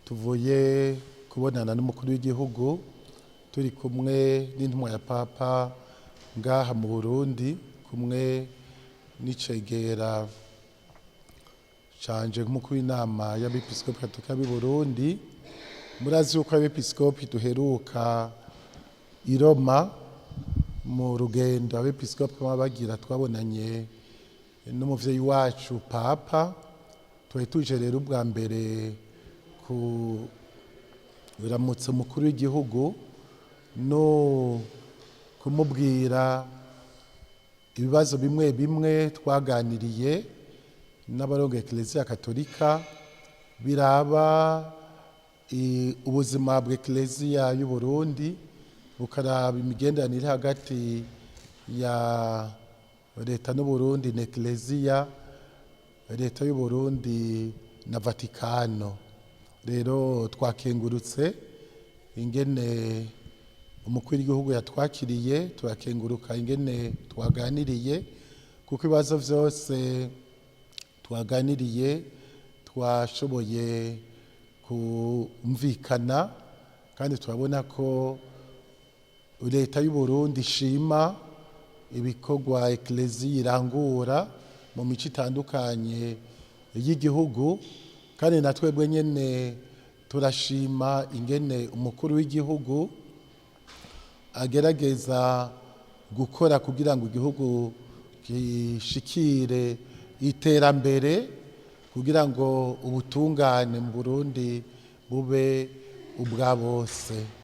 tuvuye kubonana n'umukuru w'igihugu turi kumwe n'intumwa ya papa ngaha mu Burundi, kumwe n'icegera canje nk'umukuru w'inama y'abepiskopi katolika b'i Burundi. Murazi yuko abepiskopi duheruka i Roma mu rugendo abepiskopi baba bagira, twabonanye n'umuvyeyi wacu papa. Twari tuje rero ubwa mbere kuramutsa umukuru w'igihugu no kumubwira ibibazo bimwe bimwe twaganiriye n'abarongoye Eklezia Katolika biraba ubuzima bw'Eklezia y'u Burundi, bukaraba imigenderanire hagati ya leta n'u Burundi na Eklezia, leta y'u Burundi na Vatikano. Rero twakengurutse ingene umukuru w'igihugu yatwakiriye, turakenguruka ingene twaganiriye, kuko ibibazo vyose twaganiriye twashoboye kumvikana, kandi turabona ko leta y'u Burundi ishima ibikorwa Eklezia irangura mu mico itandukanye y'igihugu, kandi na twebwe nyene turashima ingene umukuru w'igihugu agerageza gukora kugira ngo igihugu gishikire iterambere, kugira ngo ubutungane mu Burundi bube ubwa bose.